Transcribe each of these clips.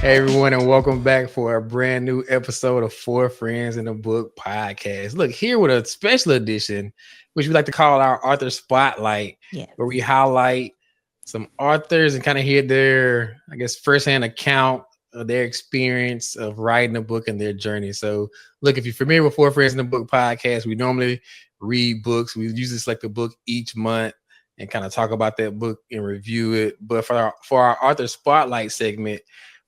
Hey everyone, and welcome back for a brand new episode of Four Friends in a Book podcast. Look, here with a special edition, which we like to call our author spotlight, Yes. where we highlight some authors and kind of hear their, I guess, firsthand account of their experience of writing a book and their journey. So, look, if you're familiar with Four Friends in a Book podcast, we normally read books. We usually select a book each month and kind of talk about that book and review it. But for our author spotlight segment,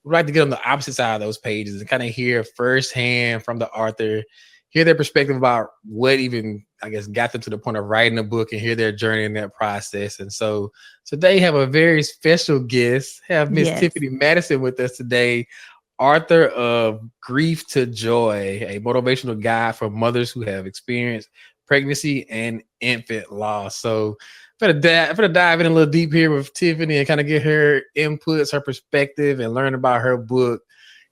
we'd like to get on the opposite side of those pages and kind of hear firsthand from the author, hear their perspective about what even, I guess, got them to the point of writing a book and hear their journey in that process. And so today have a very special guest, have Miss Yes. Tiffany Madison with us today, author of Grief to Joy, a motivational guide for mothers who have experienced pregnancy and infant loss. So I'm gonna dive in a little deep here with Tiffany and kind of get her inputs, her perspective, and learn about her book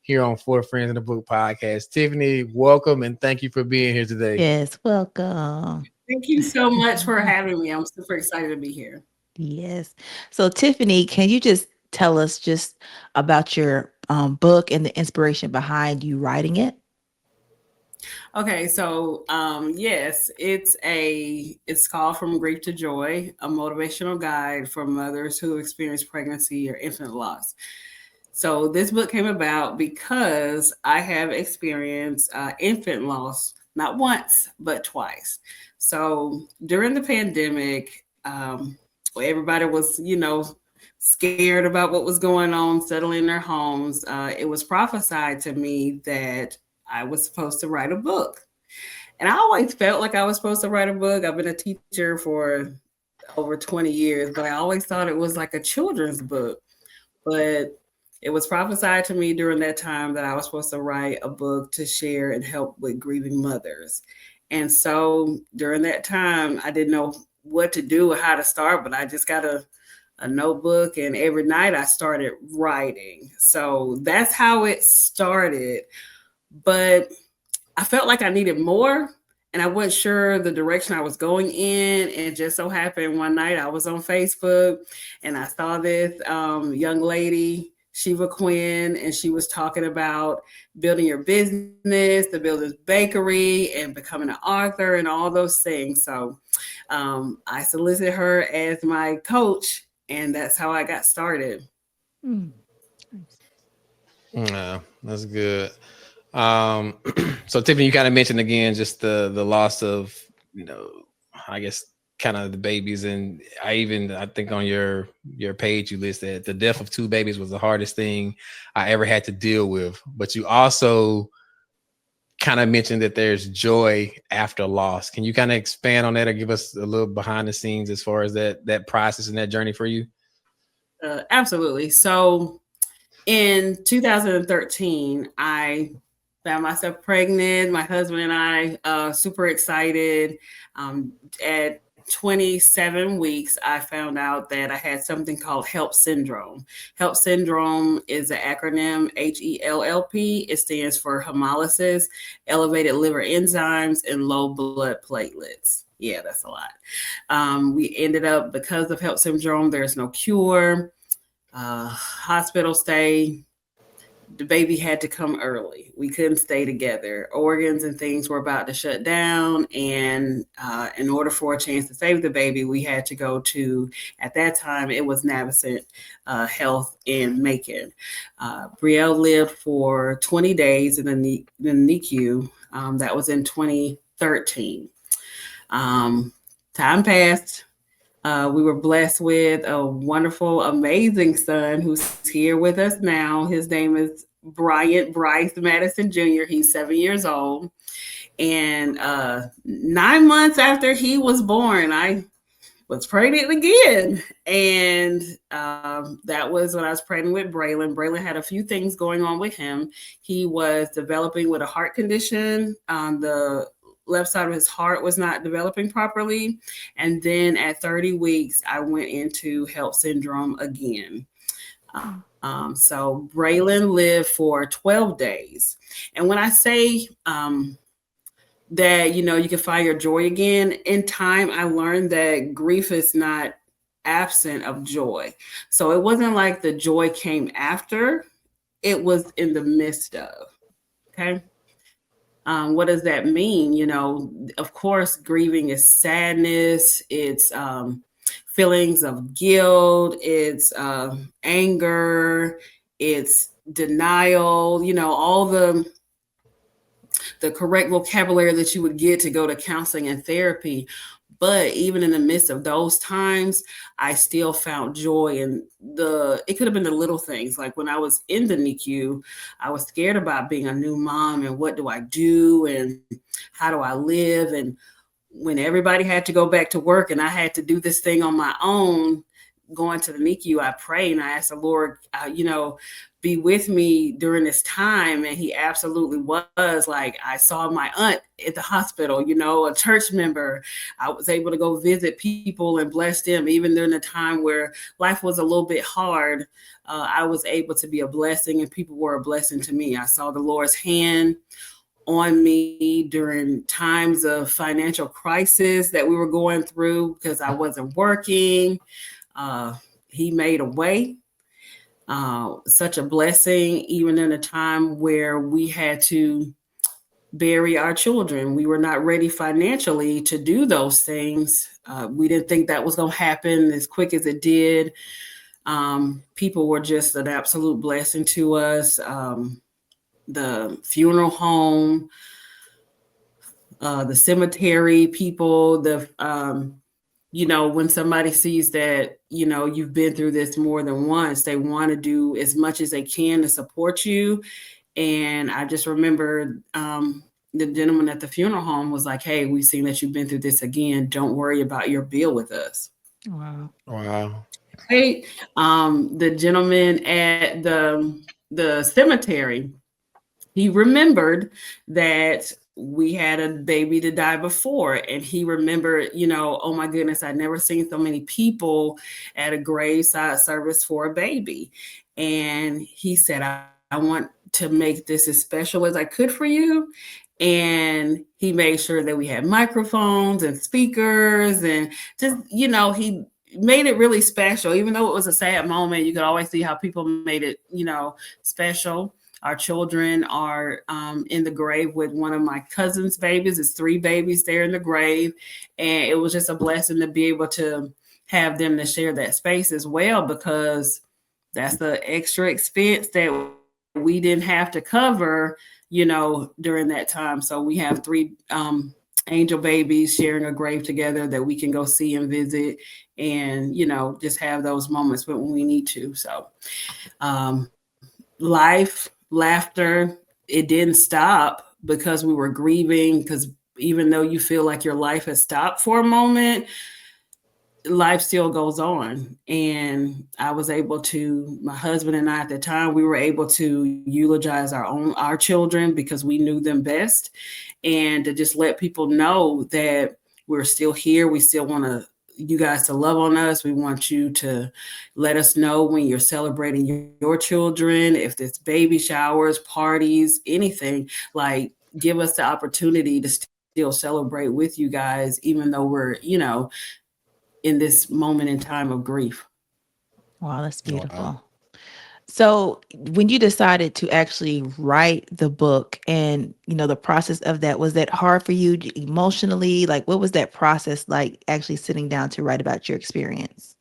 here on Four Friends in the Book podcast. Tiffany, welcome and thank you for being here today. Yes. Welcome. Thank you so much for having me. I'm super excited to be here. Yes. So, Tiffany, can you just tell us just about your book and the inspiration behind you writing it? Okay, so yes, it's called From Grief to Joy, a motivational guide for mothers who experience pregnancy or infant loss. So this book came about because I have experienced infant loss not once but twice. So during the pandemic, everybody was scared about what was going on, settling in their homes. It was prophesied to me that I was supposed to write a book. And I always felt like I was supposed to write a book. I've been a teacher for over 20 years, but I always thought it was like a children's book. But it was prophesied to me during that time that I was supposed to write a book to share and help with grieving mothers. And so during that time, I didn't know what to do or how to start, but I just got a notebook, and every night I started writing. So that's how it started. But I felt like I needed more, and I wasn't sure the direction I was going in. And just so happened one night I was on Facebook and I saw this young lady, Shiva Quinn, and she was talking about building your business, the Builder's Bakery, and becoming an author and all those things. So I solicited her as my coach, and that's how I got started. Mm. Yeah, that's good. Um, so Tiffany, you kind of mentioned again just the loss of, you know, I guess kind of the babies, and I think on your page you listed the death of two babies was the hardest thing I ever had to deal with. But you also kind of mentioned that there's joy after loss. Can you kind of expand on that or give us a little behind the scenes as far as that process and that journey for you? Absolutely. So in 2013, I found myself pregnant. My husband and I, super excited. At 27 weeks, I found out that I had something called HELP syndrome. HELP syndrome is an acronym, HELLP. It stands for hemolysis, elevated liver enzymes, and low blood platelets. Yeah, that's a lot. We ended up, because of HELP syndrome, there's no cure, hospital stay. The baby had to come early. We couldn't stay together. Organs and things were about to shut down. And in order for a chance to save the baby, we had to go to, at that time, it was Madison Health in Macon. Brielle lived for 20 days in the NICU. That was in 2013. Time passed. We were blessed with a wonderful, amazing son who's here with us now. His name is Bryant Bryce Madison Jr. He's 7 years old. And 9 months after he was born, I was pregnant again. And that was when I was pregnant with Braylon. Braylon had a few things going on with him. He was developing with a heart condition. The left side of his heart was not developing properly. And then at 30 weeks, I went into HELP syndrome again. So Braylon lived for 12 days. And when I say that, you can find your joy again, in time, I learned that grief is not absent of joy. So it wasn't like the joy came after it was in the midst of. Okay. What does that mean? Of course, grieving is sadness, it's feelings of guilt, it's anger, it's denial, all the correct vocabulary that you would get to go to counseling and therapy. But even in the midst of those times, I still found joy in it could have been the little things. Like when I was in the NICU, I was scared about being a new mom and what do I do and how do I live. And when everybody had to go back to work and I had to do this thing on my own, going to the NICU, I prayed and I asked the Lord, be with me during this time. And he absolutely was. Like, I saw my aunt at the hospital, a church member. I was able to go visit people and bless them, even during the time where life was a little bit hard. I was able to be a blessing and people were a blessing to me. I saw the Lord's hand on me during times of financial crisis that we were going through because I wasn't working. He made a way. Such a blessing, even in a time where we had to bury our children. We were not ready financially to do those things. We didn't think that was going to happen as quick as it did. People were just an absolute blessing to us. The funeral home, the cemetery people, when somebody sees that, you've been through this more than once, they want to do as much as they can to support you. And I just remember the gentleman at the funeral home was like, hey, we've seen that you've been through this again. Don't worry about your bill with us. Wow. Hey, the gentleman at the cemetery, he remembered that we had a baby to die before, and he remembered, oh my goodness, I'd never seen so many people at a graveside service for a baby. And he said, I want to make this as special as I could for you. And he made sure that we had microphones and speakers and just, he made it really special. Even though it was a sad moment, you could always see how people made it, special. Our children are in the grave with one of my cousin's babies. It's 3 babies there in the grave. And it was just a blessing to be able to have them to share that space as well, because that's the extra expense that we didn't have to cover, during that time. So we have 3 angel babies sharing a grave together that we can go see and visit and, just have those moments when we need to. So life, laughter, it didn't stop because we were grieving, because even though you feel like your life has stopped for a moment, life still goes on. And I was able to, my husband and I at the time, we were able to eulogize our children because we knew them best, and to just let people know that we're still here. We still want you guys to love on us. We want you to let us know when you're celebrating your children, if there's baby showers, parties, anything, like give us the opportunity to still celebrate with you guys, even though we're, in this moment in time of grief. Wow, that's beautiful. Wow. So when you decided to actually write the book and, the process of that, was that hard for you emotionally? Like, what was that process like, actually sitting down to write about your experience?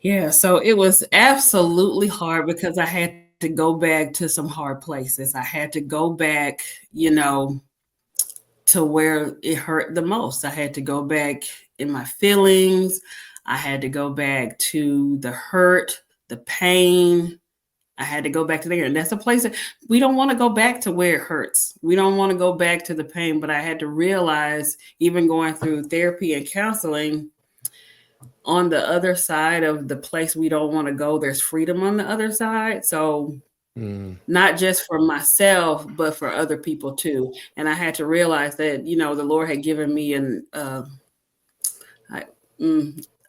Yeah, so it was absolutely hard because I had to go back to some hard places. I had to go back, to where it hurt the most. I had to go back in my feelings. I had to go back to the hurt, the pain. I had to go back to there. And that's a place that we don't want to go back to where it hurts. We don't want to go back to the pain. But I had to realize, even going through therapy and counseling, on the other side of the place we don't want to go, there's freedom on the other side. So not just for myself, but for other people too. And I had to realize that, the Lord had given me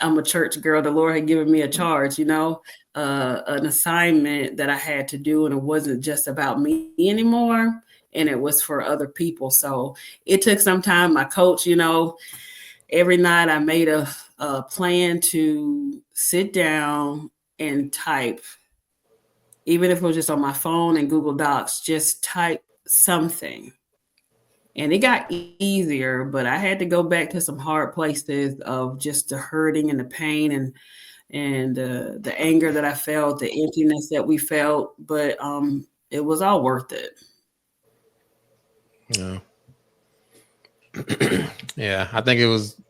I'm a church girl. The Lord had given me a charge, an assignment that I had to do. And it wasn't just about me anymore. And it was for other people. So it took some time. My coach, every night I made a plan to sit down and type even if it was just on my phone and Google Docs, just type something. And it got easier, but I had to go back to some hard places of just the hurting and the pain and the anger that I felt, the emptiness that we felt. But it was all worth it. Yeah. Yeah, I think it was,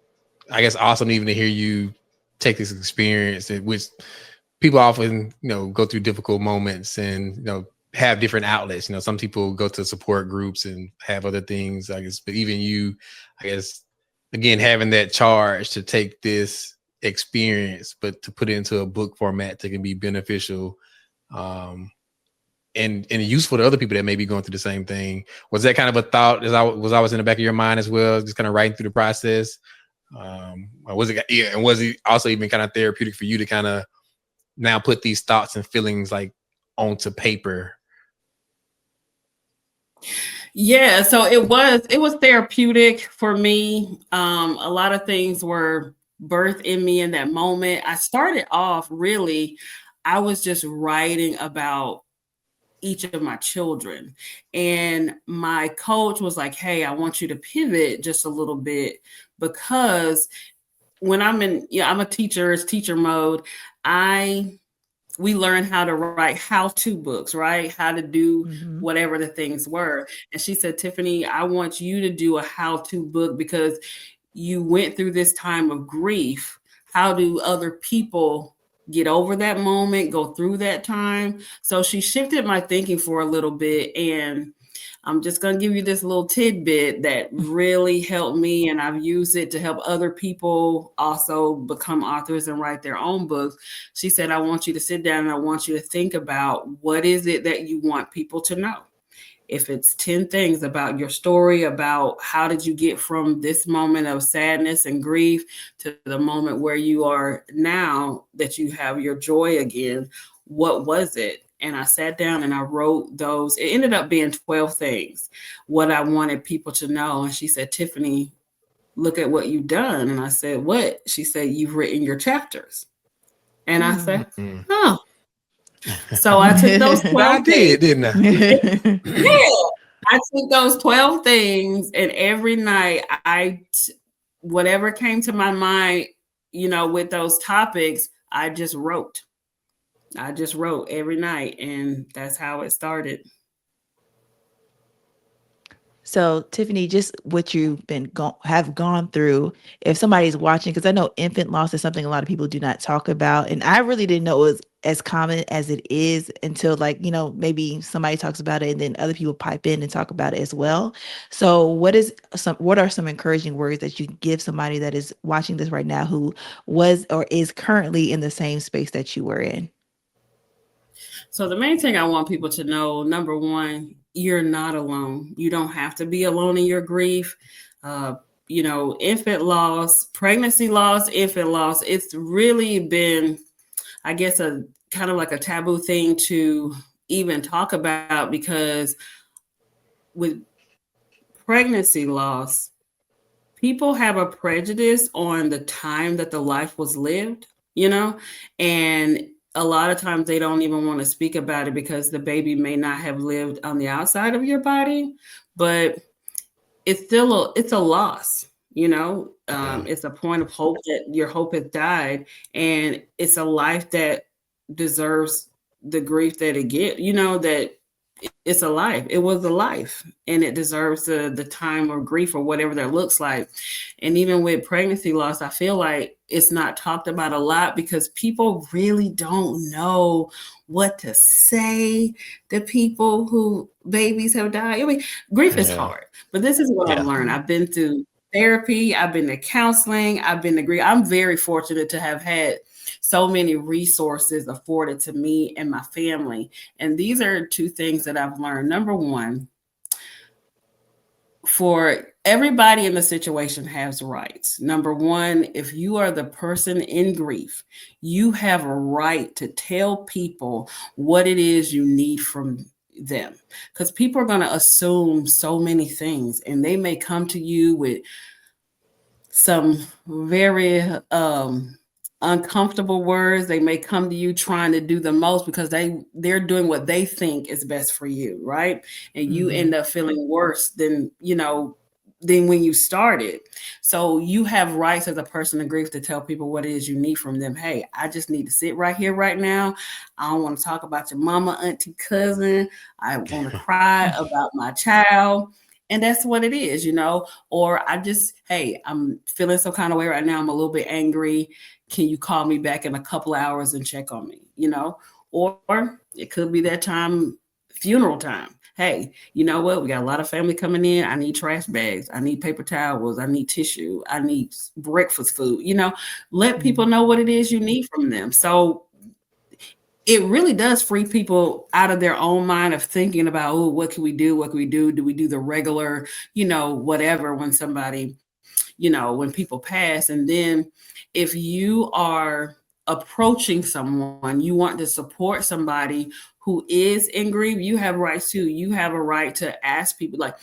I guess, awesome even to hear you take this experience, which people often, go through difficult moments and, have different outlets. Some people go to support groups and have other things, I guess, but even you, I guess, again, having that charge to take this experience, but to put it into a book format that can be beneficial, and useful to other people that may be going through the same thing. Was that kind of a thought as I was always in the back of your mind as well, just kind of writing through the process? Or was it, yeah, and was it also even kind of therapeutic for you to kind of now put these thoughts and feelings like onto paper? Yeah, so it was therapeutic for me. A lot of things were birthed in me in that moment. I started off really, I was just writing about each of my children. And my coach was like, "Hey, I want you to pivot just a little bit because when I'm a teacher, it's teacher mode. I we learn how to write how-to books, right? How to do Mhm. whatever the things were." And she said, "Tiffany, I want you to do a how-to book because you went through this time of grief. How do other people get over that moment, go through that time?" So she shifted my thinking for a little bit. And I'm just going to give you this little tidbit that really helped me, and I've used it to help other people also become authors and write their own books. She said, "I want you to sit down and I want you to think about what is it that you want people to know. If it's 10 things about your story, about how did you get from this moment of sadness and grief to the moment where you are now that you have your joy again, what was it?" And I sat down and I wrote those. It ended up being 12 things, what I wanted people to know. And she said, "Tiffany, look at what you've done." And I said, "What?" She said, "You've written your chapters." And I Mm. said, Mm-hmm. "Oh." So I took those I 12 things. did, didn't I? Yeah. I took those 12 things, and every night whatever came to my mind, with those topics, I just wrote. I just wrote every night, and that's how it started. So, Tiffany, just what you've have gone through, if somebody's watching, because I know infant loss is something a lot of people do not talk about, and I really didn't know it was as common as it is until, like, maybe somebody talks about it, and then other people pipe in and talk about it as well. So, what are some encouraging words that you can give somebody that is watching this right now who was or is currently in the same space that you were in? So the main thing I want people to know, number one, you're not alone. You don't have to be alone in your grief. Uh, infant loss, pregnancy loss, infant loss, it's really been, I guess, a kind of like a taboo thing to even talk about because with pregnancy loss, people have a prejudice on the time that the life was lived, you know, and a lot of times they don't even want to speak about it because the baby may not have lived on the outside of your body, but it's a loss, Yeah. it's a point of hope that your hope has died, and it's a life that deserves the grief that it get, that it's a life. It was a life, and it deserves the time or grief or whatever that looks like. And even with pregnancy loss, I feel like it's not talked about a lot because people really don't know what to say to people who babies have died. I mean, grief is Yeah. hard, but this is what I've Yeah. learned. I've been through therapy, I've been to counseling, I've been to grief. I'm very fortunate to have had so many resources afforded to me and my family. And these are two things that I've learned. Number one, for everybody in the situation has rights. Number one, if you are the person in grief, you have a right to tell people what it is you need from them, because people are going to assume so many things, and they may come to you with some very uncomfortable words. They may come to you trying to do the most because they're doing what they think is best for you, right? And you end up feeling worse than, than when you started. So you have rights as a person of grief to tell people what it is you need from them. Hey, I just need to sit right here right now. I don't want to talk about your mama, auntie, cousin. I want to cry about my child. And that's what it is, or hey, I'm feeling some kind of way right now. I'm a little bit angry. Can you call me back in a couple of hours and check on me? Or it could be that time, funeral time. Hey, you know what? We got a lot of family coming in. I need trash bags. I need paper towels. I need tissue. I need breakfast food. Let people know what it is you need from them. So it really does free people out of their own mind of thinking about, oh, what can we do? What can we do? Do we do the regular, whatever when somebody, when people pass? And then if you are approaching someone, you want to support somebody who is in grief, you have rights too. You have a right to ask people, like,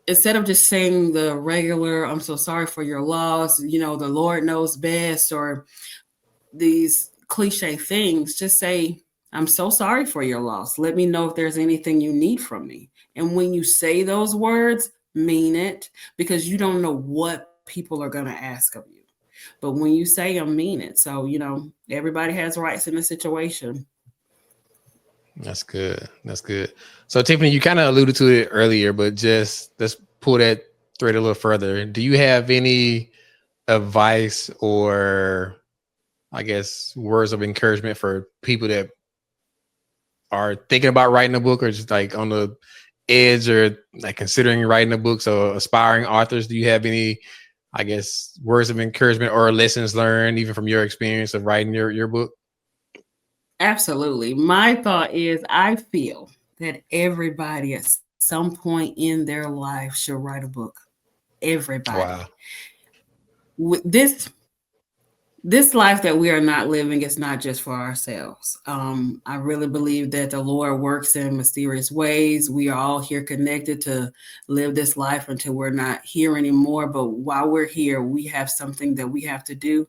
instead of just saying the regular, I'm so sorry for your loss, the Lord knows best, or these cliche things, just say, I'm so sorry for your loss. Let me know if there's anything you need from me. And when you say those words, mean it, because you don't know what people are going to ask of you. But when you say them, mean it. So, everybody has rights in the situation. That's good. That's good. So Tiffany, you kind of alluded to it earlier, but just let's pull that thread a little further. Do you have any advice or, I guess, words of encouragement for people that are thinking about writing a book or just like on the edge or like considering writing a book? So aspiring authors, do you have any, I guess, words of encouragement or lessons learned even from your experience of writing your book? Absolutely. My thought is, I feel that everybody at some point in their life should write a book. Everybody. Wow. With this life that we are not living is not just for ourselves. I really believe that the Lord works in mysterious ways. We are all here connected to live this life until we're not here anymore. But while we're here, we have something that we have to do,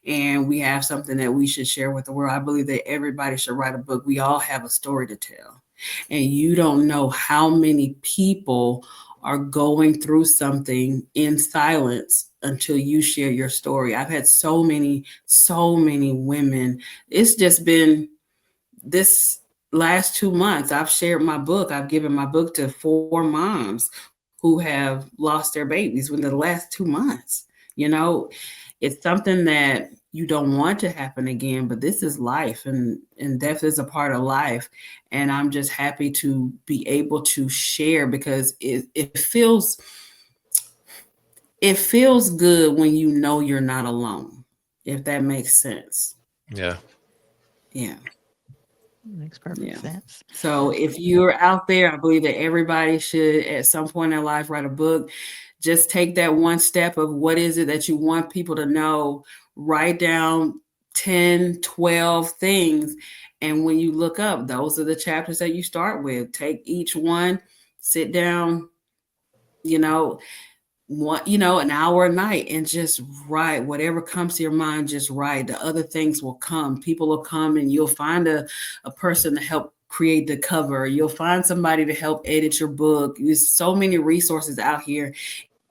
and we have something that we should share with the world. I believe that everybody should write a book. We all have a story to tell, and you don't know how many people are going through something in silence until you share your story. I've had so many women. It's just been this last 2 months. I've shared my book. I've given my book to 4 moms who have lost their babies within the last 2 months. It's something that you don't want to happen again, but this is life, and death is a part of life. And I'm just happy to be able to share, because it feels good when you know you're not alone, if that makes sense. Yeah. Makes perfect sense. So if you're out there, I believe that everybody should at some point in their life write a book. Just take that one step of what is it that you want people to know. Write down 10, 12 things. And when you look up, those are the chapters that you start with. Take each one, sit down, an hour a night, and just write whatever comes to your mind. Just write. The other things will come. People will come, and you'll find a person to help create the cover. You'll find somebody to help edit your book. There's so many resources out here,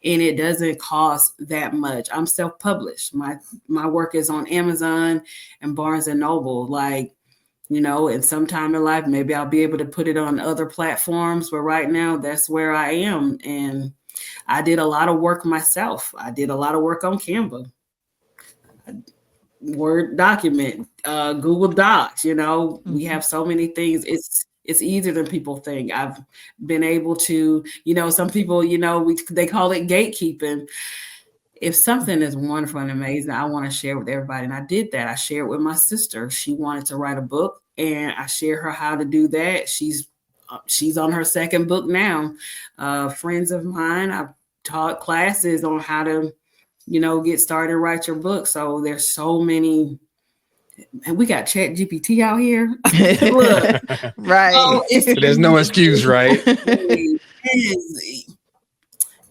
and it doesn't cost that much. I'm self-published. My work is on Amazon and Barnes and Noble. And sometime in life, maybe I'll be able to put it on other platforms. But right now, that's where I am. And I did a lot of work myself. I did a lot of work on Canva, Word document, Google Docs. We have so many things. It's easier than people think. I've been able to, some people, they call it gatekeeping. If something is wonderful and amazing, I want to share with everybody. And I did that. I shared with my sister. She wanted to write a book, and I shared her how to do that. She's on her second book now. Friends of mine, I've taught classes on how to, get started, write your book. So there's so many, and we got Chat GPT out here. Look, right. So there's no excuse, right?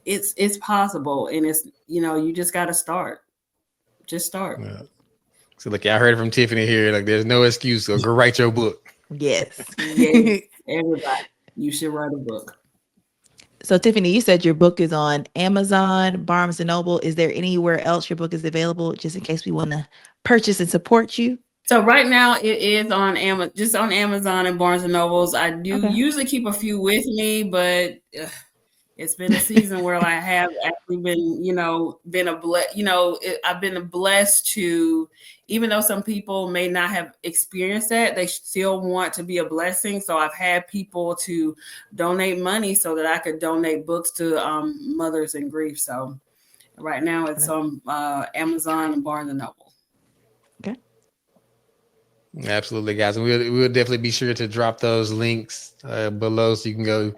It's possible, and it's you just got to start. Just start. Yeah. So look, I heard it from Tiffany here. Like, there's no excuse. So go write your book. Yes. Yes, everybody, you should write a book. So Tiffany, you said your book is on Amazon, Barnes and Noble. Is there anywhere else your book is available, just in case we want to purchase and support you? So right now it is on just on Amazon and Barnes and Nobles. I do Okay. usually keep a few with me, but it's been a season where I have actually been, I've been blessed to, even though some people may not have experienced that, they still want to be a blessing. So I've had people to donate money so that I could donate books to mothers in grief. So right now it's on Amazon and Barnes and Noble. Okay. Absolutely, guys. And we'll definitely be sure to drop those links below so you can go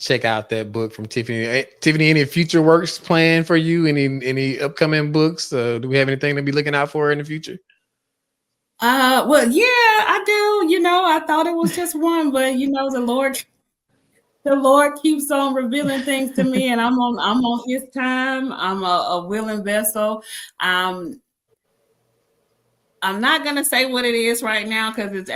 check out that book from Tiffany. Hey, Tiffany, any future works planned for you? Any upcoming books? Do we have anything to be looking out for in the future? Well, yeah, I do. I thought it was just one, but the Lord keeps on revealing things to me, and I'm on His time. I'm a willing vessel. I'm not gonna say what it is right now because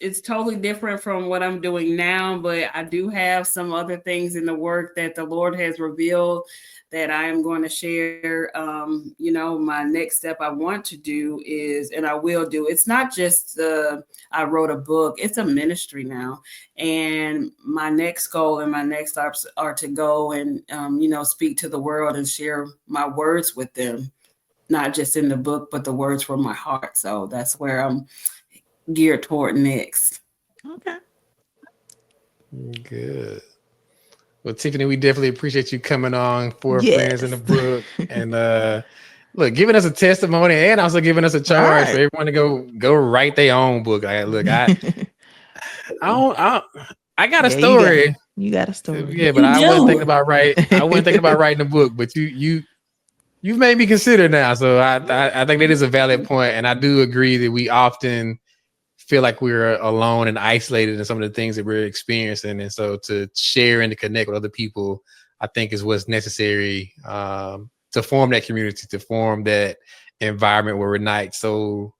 it's totally different from what I'm doing now. But I do have some other things in the work that the Lord has revealed that I am going to share. My next step I want to do is, and I will do. It's not just I wrote a book; it's a ministry now. And my next goal and my next steps are to go and speak to the world and share my words with them. Not just in the book, but the words from my heart. So that's where I'm geared toward next. Okay. Good. Well, Tiffany, we definitely appreciate you coming on for Friends in the Book and look, giving us a testimony and also giving us a charge for everyone to go write their own book. Look, I got a story. You got a story. Yeah, but I wasn't thinking about writing a book, but you've made me consider now. So I think that is a valid point. And I do agree that we often feel like we're alone and isolated in some of the things that we're experiencing. And so to share and to connect with other people, I think is what's necessary to form that community, to form that environment where we're not so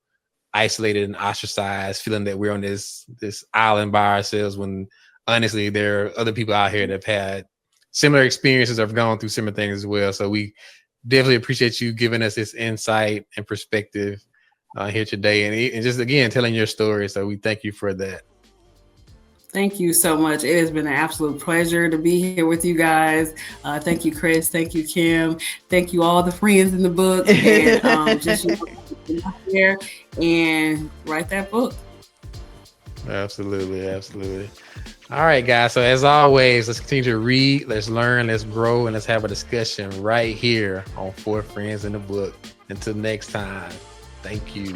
isolated and ostracized, feeling that we're on this island by ourselves when honestly, there are other people out here that have had similar experiences or have gone through similar things as well. So we definitely appreciate you giving us this insight and perspective here today, and just again telling your story. So we thank you for that. Thank you so much. It has been an absolute pleasure to be here with you guys. Thank you, Chris. Thank you, Kim. Thank you, all the friends in the book, and just here and write that book. Absolutely. All right, guys. So as always, let's continue to read, let's learn, let's grow, and let's have a discussion right here on 4 Friends in the Book. Until next time, thank you.